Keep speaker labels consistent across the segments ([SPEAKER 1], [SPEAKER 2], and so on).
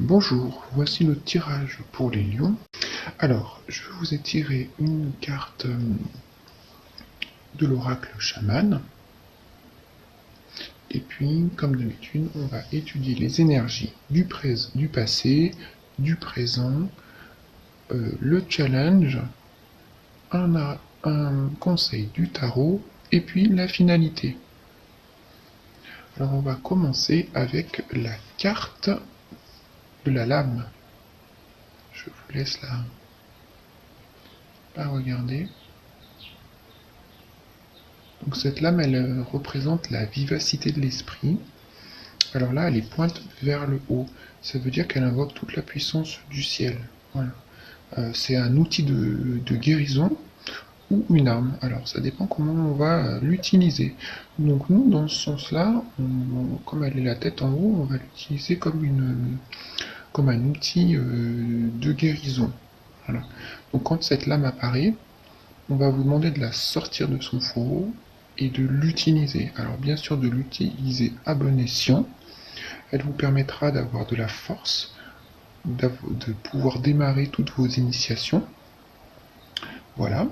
[SPEAKER 1] Bonjour, voici le tirage pour les lions. Alors, je vous ai tiré une carte de l'oracle chaman. Et puis, comme d'habitude, on va étudier les énergies du passé, du présent, le challenge, un conseil du tarot, et puis la finalité. Alors, on va commencer avec la carte de la lame. Je vous laisse la regarder. Donc cette lame, elle représente la vivacité de l'esprit. Alors là, elle est pointe vers le haut. Ça veut dire qu'elle invoque toute la puissance du ciel. Voilà. C'est un outil de guérison ou une arme. Alors ça dépend comment on va l'utiliser. Donc nous, dans ce sens-là, comme elle est la tête en haut, on va l'utiliser comme un outil de guérison. Voilà. Donc quand cette lame apparaît, on va vous demander de la sortir de son fourreau et de l'utiliser. Alors bien sûr de l'utiliser à bon escient. Elle vous permettra d'avoir de la force, de pouvoir démarrer toutes vos initiations. Voilà.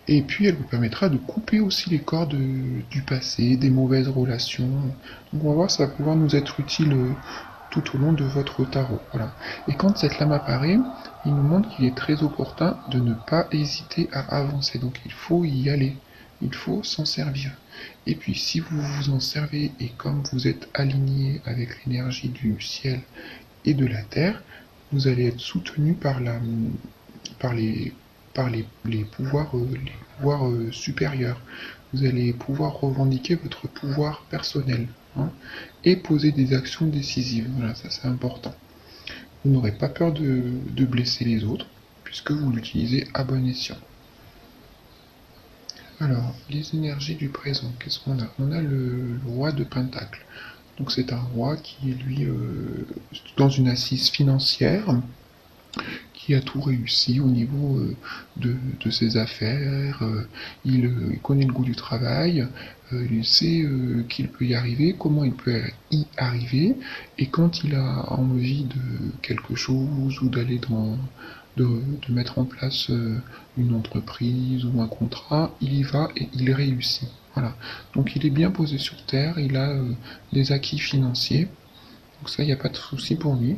[SPEAKER 1] Et puis elle vous permettra de couper aussi les cordes du passé, des mauvaises relations. Donc on va voir, ça va pouvoir nous être utile tout au long de votre tarot. Voilà. Et quand cette lame apparaît, il nous montre qu'il est très opportun de ne pas hésiter à avancer. Donc il faut y aller. Il faut s'en servir. Et puis si vous vous en servez et comme vous êtes aligné avec l'énergie du ciel et de la terre, vous allez être soutenu par les pouvoirs, supérieurs. Vous allez pouvoir revendiquer votre pouvoir personnel, hein, et poser des actions décisives. Voilà, ça c'est important. Vous n'aurez pas peur de blesser les autres, puisque vous l'utilisez à bon escient. Alors, les énergies du présent, qu'est-ce qu'on a? On a le roi de Pentacle. Donc c'est un roi qui est lui dans une assise financière, qui a tout réussi au niveau de ses affaires. Il connaît le goût du travail, il sait qu'il peut y arriver, comment il peut y arriver, et quand il a envie de quelque chose ou d'aller de mettre en place une entreprise ou un contrat, il y va et il réussit. Voilà. Donc il est bien posé sur terre, il a des acquis financiers, donc ça, il n'y a pas de souci pour lui.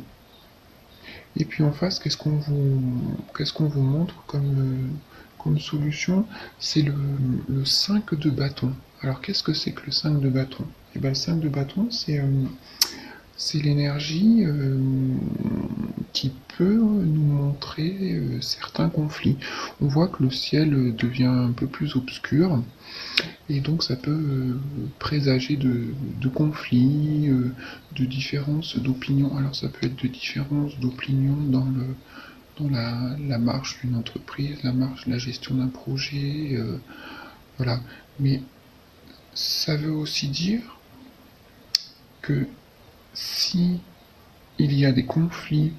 [SPEAKER 1] Et puis en face, qu'est-ce qu'on vous montre comme solution? C'est le 5 de bâton. Alors qu'est-ce que c'est que le 5 de bâton? Et bien le 5 de bâton, c'est l'énergie qui peut nous montrer certains conflits. On voit que le ciel devient un peu plus obscur et donc ça peut présager de conflits, de différences d'opinion. Alors ça peut être de différences d'opinion dans la marche d'une entreprise, la gestion d'un projet, voilà. Mais ça veut aussi dire que si il y a des conflits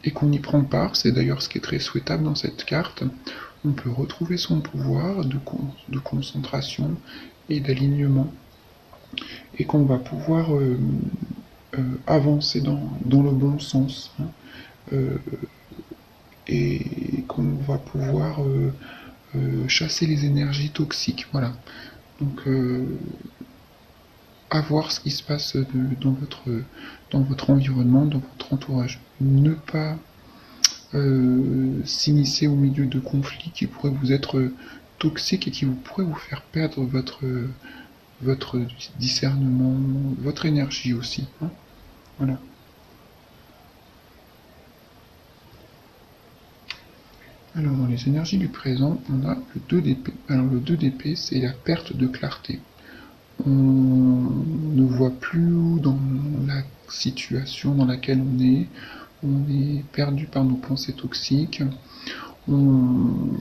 [SPEAKER 1] et qu'on y prend part, c'est d'ailleurs ce qui est très souhaitable dans cette carte, on peut retrouver son pouvoir de concentration et d'alignement, et qu'on va pouvoir avancer dans le bon sens, hein, euh, et qu'on va pouvoir chasser les énergies toxiques. Voilà. Donc, à voir ce qui se passe dans votre environnement, dans votre entourage. Ne pas s'initier au milieu de conflits qui pourraient vous être toxiques et qui pourraient vous faire perdre votre discernement, votre énergie aussi, hein. Voilà. Alors dans les énergies du présent, on a le 2 d'épée. Alors le 2 d'épée, c'est la perte de clarté. On ne voit plus dans la situation dans laquelle on est perdu par nos pensées toxiques, comment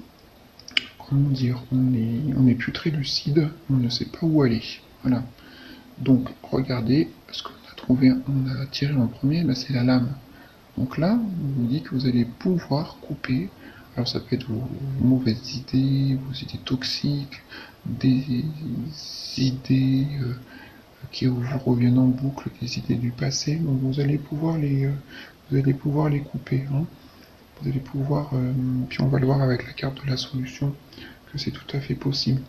[SPEAKER 1] dire, on n'est plus très lucide, on ne sait pas où aller. Voilà. Donc regardez ce qu'on a trouvé, on a tiré en premier, là c'est la lame. Donc là, on vous dit que vous allez pouvoir couper. Alors ça peut être vos mauvaises idées, vos idées toxiques, des idées qui vous reviennent en boucle, des idées du passé. Donc vous allez pouvoir les couper, hein. Vous allez pouvoir, puis on va le voir avec la carte de la solution, que c'est tout à fait possible.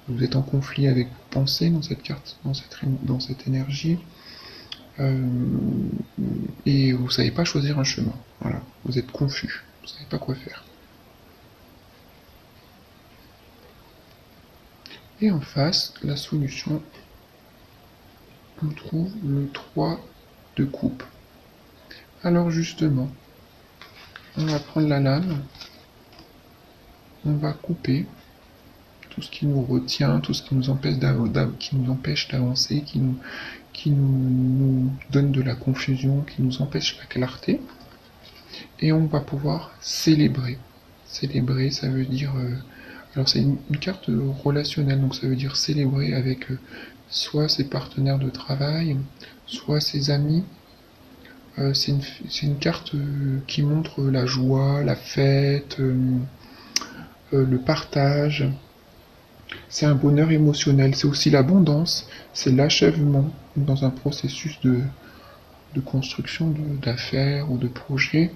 [SPEAKER 1] Vous êtes en conflit avec vos pensées dans cette carte, dans cette énergie, et vous ne savez pas choisir un chemin. Voilà, vous êtes confus, vous ne savez pas quoi faire. Et en face, la solution, on trouve le 3 de coupe. Alors justement, on va prendre la lame, on va couper tout ce qui nous retient, tout ce qui nous empêche d'avancer, qui nous donne de la confusion, qui nous empêche la clarté. Et on va pouvoir célébrer. Célébrer, ça veut dire... alors c'est une carte relationnelle, donc ça veut dire célébrer avec soit ses partenaires de travail, soit ses amis. C'est une carte qui montre la joie, la fête, le partage. C'est un bonheur émotionnel, c'est aussi l'abondance, c'est l'achèvement dans un processus de construction d'affaires ou de projets.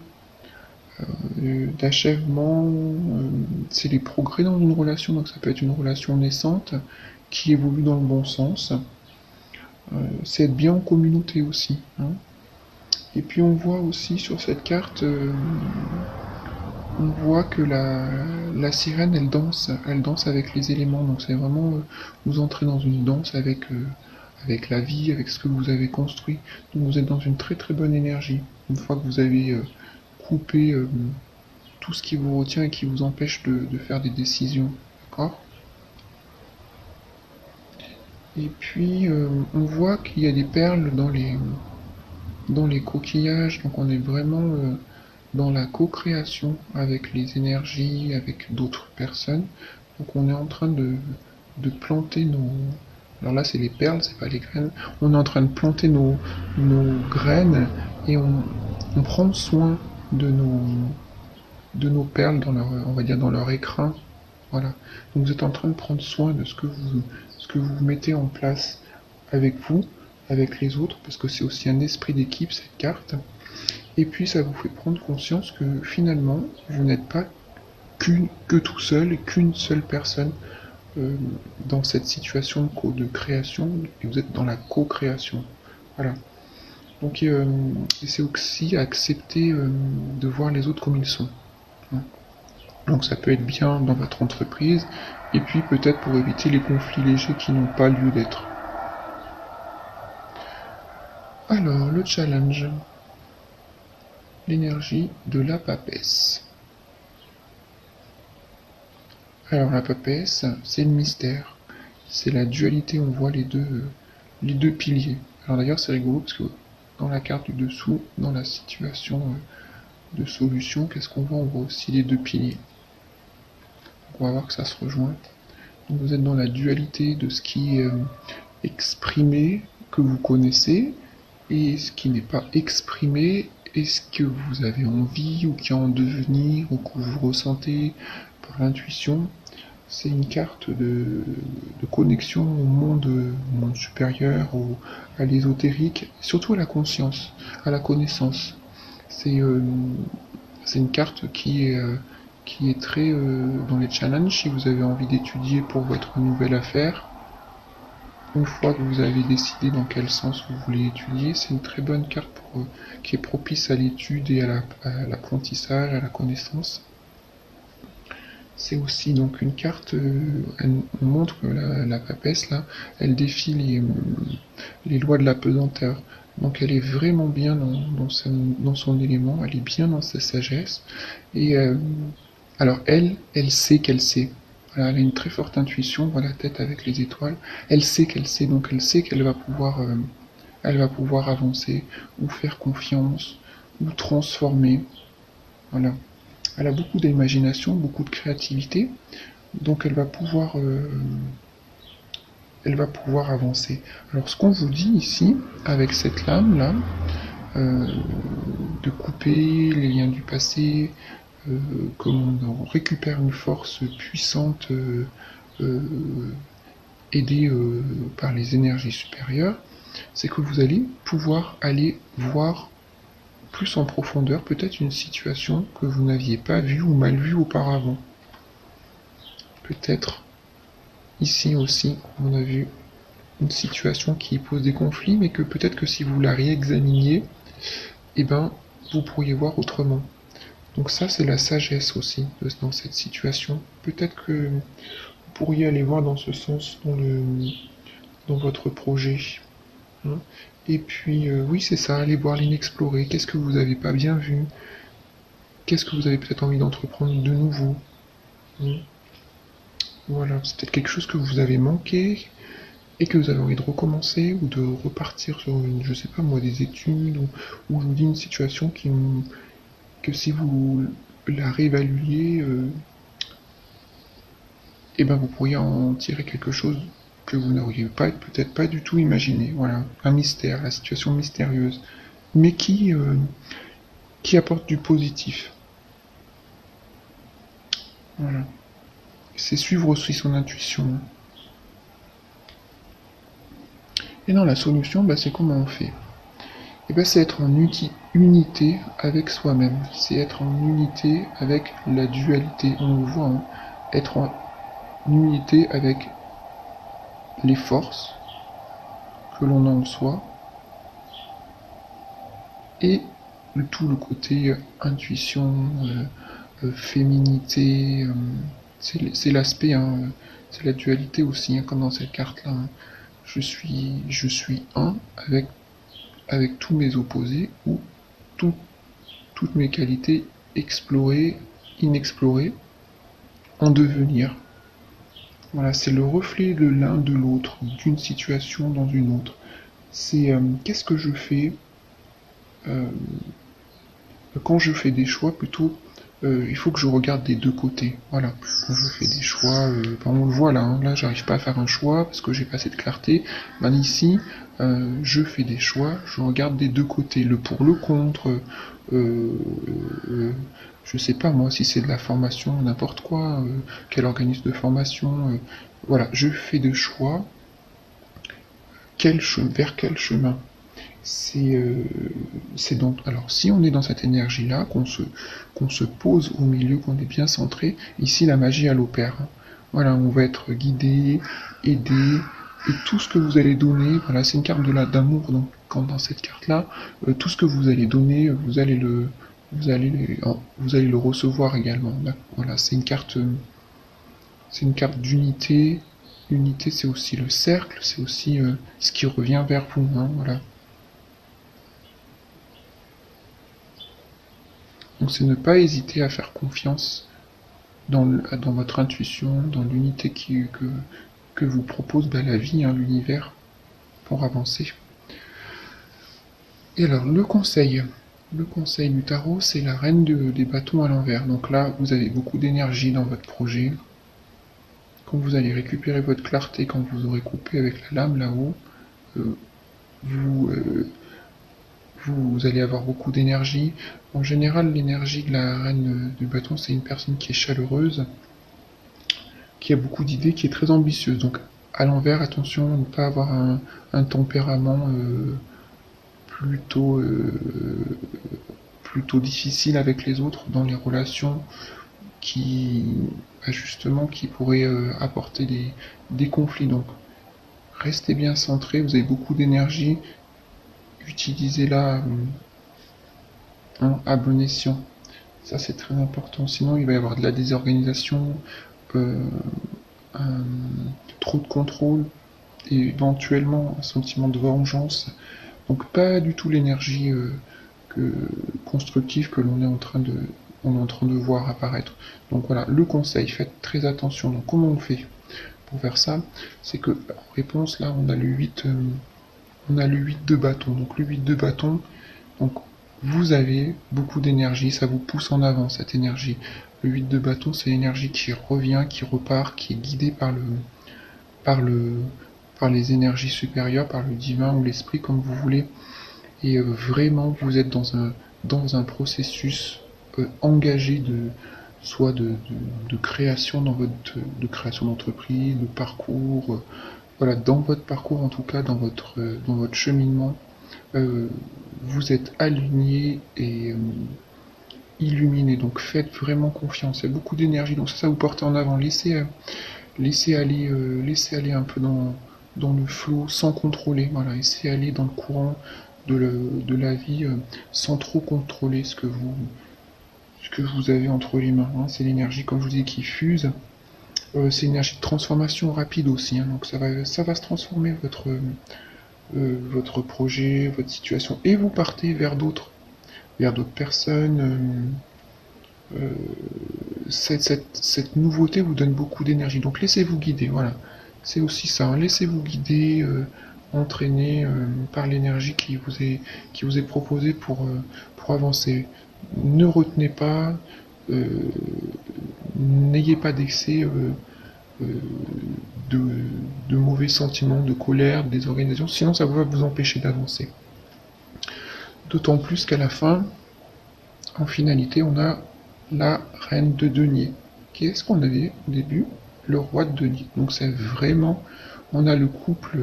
[SPEAKER 1] D'achèvement, c'est les progrès dans une relation, donc ça peut être une relation naissante qui évolue dans le bon sens. C'est être bien en communauté aussi, hein. Et puis on voit aussi sur cette carte, on voit que la sirène, elle danse avec les éléments, donc c'est vraiment vous entrez dans une danse avec la vie, avec ce que vous avez construit. Donc vous êtes dans une très très bonne énergie. Une fois que vous avez coupé tout ce qui vous retient et qui vous empêche de faire des décisions, d'accord? Et puis on voit qu'il y a des perles dans les coquillages, donc on est vraiment dans la co-création avec les énergies, avec d'autres personnes. Donc on est en train de planter nos... Alors là c'est les perles, c'est pas les graines. On est en train de planter nos graines et on prend soin de nos perles dans leur, on va dire dans leur écrin. Voilà. Donc vous êtes en train de prendre soin de ce que vous mettez en place avec vous, avec les autres, parce que c'est aussi un esprit d'équipe cette carte. Et puis ça vous fait prendre conscience que finalement, vous n'êtes pas que tout seul, qu'une seule personne dans cette situation de création, et vous êtes dans la co-création. Voilà. Donc c'est aussi accepter de voir les autres comme ils sont. Donc ça peut être bien dans votre entreprise, et puis peut-être pour éviter les conflits légers qui n'ont pas lieu d'être. Alors, le challenge. L'énergie de la papesse. Alors la papesse, c'est le mystère. C'est la dualité, on voit les deux piliers. Alors d'ailleurs c'est rigolo parce que dans la carte du dessous, dans la situation de solution, qu'est-ce qu'on voit? On voit aussi les deux piliers. Donc on va voir que ça se rejoint. Donc vous êtes dans la dualité de ce qui est exprimé, que vous connaissez, et ce qui n'est pas exprimé, et ce que vous avez envie, ou qui est en devenir, ou que vous ressentez par l'intuition. C'est une carte de connexion au monde supérieur, à l'ésotérique, surtout à la conscience, à la connaissance. C'est une carte qui est très dans les challenges. Si vous avez envie d'étudier pour votre nouvelle affaire, une fois que vous avez décidé dans quel sens vous voulez étudier, c'est une très bonne carte qui est propice à l'étude et à l'apprentissage, à la connaissance. C'est aussi donc une carte, on montre que la papesse là, elle défie les lois de la pesanteur. Donc elle est vraiment bien dans son élément, elle est bien dans sa sagesse. Et alors elle sait qu'elle sait. Voilà, elle a une très forte intuition, voilà la tête avec les étoiles. Elle sait qu'elle sait, donc elle sait qu'elle va pouvoir avancer, ou faire confiance, ou transformer. Voilà. Elle a beaucoup d'imagination, beaucoup de créativité, donc elle va pouvoir avancer. Alors ce qu'on vous dit ici, avec cette lame là, de couper les liens du passé, comme on récupère une force puissante aidé par les énergies supérieures, c'est que vous allez pouvoir aller voir plus en profondeur peut-être une situation que vous n'aviez pas vue ou mal vue auparavant. Peut-être ici aussi, on a vu une situation qui pose des conflits, mais que peut-être que si vous la réexaminiez, eh ben, vous pourriez voir autrement. Donc ça, c'est la sagesse aussi dans cette situation. Peut-être que vous pourriez aller voir dans ce sens dans votre projet. Hein. Et puis, oui, c'est ça, aller voir l'inexploré. Qu'est-ce que vous n'avez pas bien vu? Qu'est-ce que vous avez peut-être envie d'entreprendre de nouveau? Hein. Voilà, c'est peut-être quelque chose que vous avez manqué et que vous avez envie de recommencer ou de repartir sur une, je sais pas moi, des études ou je vous dis une situation que si vous la réévaluiez, eh ben vous pourriez en tirer quelque chose que vous n'auriez pas peut-être pas du tout imaginé. Voilà, un mystère, la situation mystérieuse, mais qui apporte du positif. Voilà. C'est suivre aussi son intuition. Et non, la solution, bah, c'est comment on fait. Et ben, c'est être en unité avec soi-même. C'est être en unité avec la dualité. On le voit, hein. Être en unité avec les forces que l'on a en soi et tout le côté intuition, féminité, c'est l'aspect, hein, c'est la dualité aussi, hein, comme dans cette carte-là. Hein. Je suis un avec tous mes opposés ou tout, toutes mes qualités explorées, inexplorées, en devenir. Voilà, c'est le reflet de l'un de l'autre, d'une situation dans une autre. C'est qu'est-ce que je fais euh, quand je fais des choix plutôt, il faut que je regarde des deux côtés. Voilà. Quand je fais des choix, on le voit là, hein, là j'arrive pas à faire un choix parce que j'ai pas assez de clarté. Ben ici, je fais des choix, je regarde des deux côtés, le pour, le contre. Euh, je sais pas moi si c'est de la formation, n'importe quoi, quel organisme de formation. Voilà, je fais des choix. Vers quel chemin? C'est donc alors si on est dans cette énergie là qu'on se pose au milieu, qu'on est bien centré, ici la magie elle opère. Hein. Voilà, on va être guidé, aidé et tout ce que vous allez donner, voilà, c'est une carte de d'amour donc quand dans cette carte là, tout ce que vous allez donner, vous allez le recevoir également. Là. Voilà, c'est une carte d'unité. L'unité c'est aussi le cercle, c'est aussi ce qui revient vers vous. Hein, voilà. Donc c'est ne pas hésiter à faire confiance dans votre intuition, dans l'unité que vous propose la vie, hein, l'univers, pour avancer. Et alors le conseil du tarot, c'est la reine des bâtons à l'envers. Donc là, vous avez beaucoup d'énergie dans votre projet. Quand vous allez récupérer votre clarté, quand vous aurez coupé avec la lame là-haut, euh, vous, euh, vous allez avoir beaucoup d'énergie. En général, l'énergie de la reine du bâton, c'est une personne qui est chaleureuse, qui a beaucoup d'idées, qui est très ambitieuse. Donc à l'envers, attention à ne pas avoir un tempérament plutôt, plutôt difficile avec les autres dans les relations qui, justement, qui pourraient apporter des conflits. Donc restez bien centré, vous avez beaucoup d'énergie, utilisez-la à bon escient. Ça c'est très important, sinon il va y avoir de la désorganisation, euh, un, trop de contrôle et éventuellement un sentiment de vengeance. Donc pas du tout l'énergie constructive que on est en train de voir apparaître. Donc voilà, le conseil, faites très attention. Donc comment on fait pour faire ça? C'est que en réponse là, on a le 8 de bâton. Donc le 8 de bâton, donc vous avez beaucoup d'énergie, ça vous pousse en avant cette énergie. Le 8 de bâton, c'est l'énergie qui revient, qui repart, qui est guidée par le, par les énergies supérieures, par le divin ou l'esprit, comme vous voulez. Et vraiment, vous êtes dans un processus engagé soit de création de création d'entreprise, de parcours, voilà, dans votre parcours, en tout cas, dans votre cheminement, euh, vous êtes aligné et illuminé. Donc faites vraiment confiance. Il y a beaucoup d'énergie. Donc ça vous portez en avant. Laissez aller un peu dans le flow sans contrôler. Voilà, laissez aller dans le courant de la vie sans trop contrôler ce que vous avez entre les mains, hein. C'est l'énergie, comme je vous dis, qui fuse. C'est une énergie de transformation rapide aussi, hein. Donc ça va se transformer votre projet, votre situation, et vous partez vers d'autres personnes. Cette nouveauté vous donne beaucoup d'énergie. Donc laissez-vous guider, voilà. C'est aussi ça, hein. Laissez-vous guider, entraîner par l'énergie qui vous est proposée pour avancer. Ne retenez pas, euh, n'ayez pas d'excès euh, de, de mauvais sentiments, de colère, de désorganisation, sinon ça va vous empêcher d'avancer. D'autant plus qu'à la fin, en finalité, on a la reine de denier. Qu'est-ce qu'on avait au début? Le roi de denier. Donc c'est vraiment, on a le couple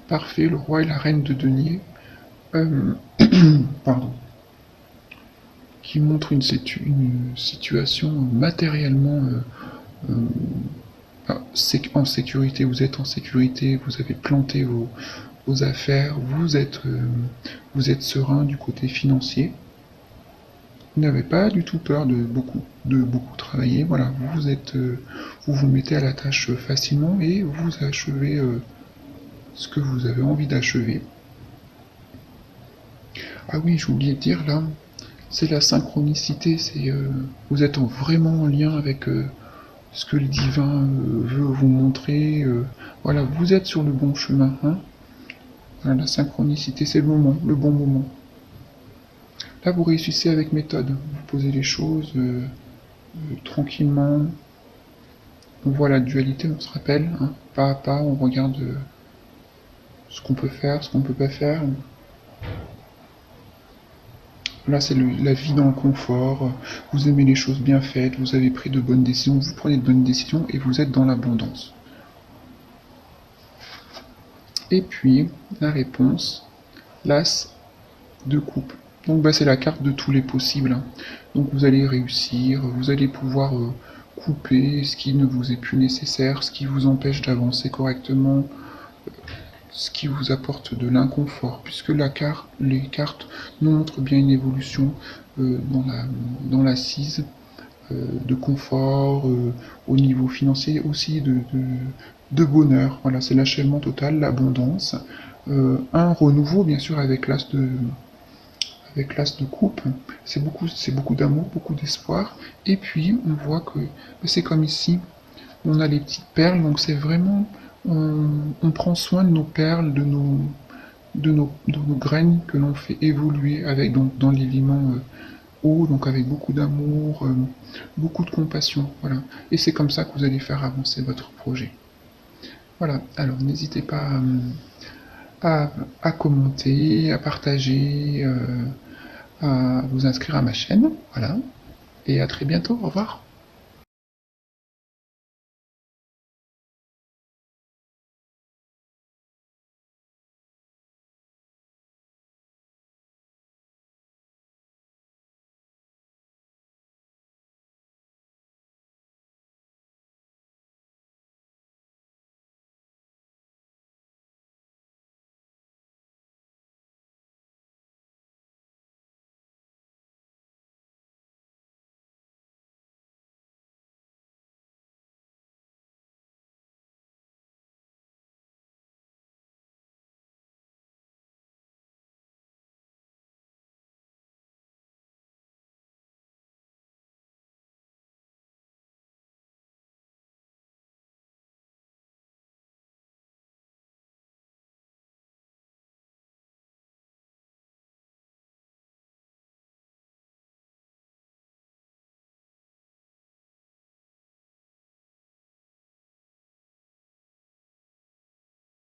[SPEAKER 1] parfait, le roi et la reine de denier, euh, pardon, qui montre une situation matériellement en sécurité. Vous êtes en sécurité, vous avez planté vos affaires, vous êtes serein du côté financier. Vous n'avez pas du tout peur de beaucoup travailler. Voilà, vous vous mettez à la tâche facilement et vous achevez ce que vous avez envie d'achever. Ah oui, j'ai oublié de dire là, c'est la synchronicité. Vous êtes vraiment en lien avec ce que le divin veut vous montrer. Voilà, vous êtes sur le bon chemin, hein. Voilà, la synchronicité, c'est le moment, le bon moment. Là, vous réussissez avec méthode. Vous posez les choses tranquillement. On voit la dualité, on se rappelle, hein, pas à pas, on regarde ce qu'on peut faire, ce qu'on peut pas faire. Là, c'est la vie dans le confort. Vous aimez les choses bien faites, vous avez pris de bonnes décisions, vous prenez de bonnes décisions et vous êtes dans l'abondance. Et puis, la réponse, l'as de coupe. Donc, bah, c'est la carte de tous les possibles, hein. Donc, vous allez réussir, vous allez pouvoir couper ce qui ne vous est plus nécessaire, ce qui vous empêche d'avancer correctement, ce qui vous apporte de l'inconfort, puisque les cartes nous montrent bien une évolution dans l'assise de confort, au niveau financier aussi de bonheur. Voilà, c'est l'achèvement total, l'abondance, un renouveau bien sûr avec l'as de coupe. C'est beaucoup d'amour, beaucoup d'espoir. Et puis on voit que c'est comme ici, on a les petites perles, donc c'est vraiment, on prend soin de nos perles, de nos graines que l'on fait évoluer avec dans l'élément eau, donc avec beaucoup d'amour, beaucoup de compassion, voilà. Et c'est comme ça que vous allez faire avancer votre projet. Voilà, alors n'hésitez pas à, à commenter, à partager, à vous inscrire à ma chaîne, voilà. Et à très bientôt, au revoir.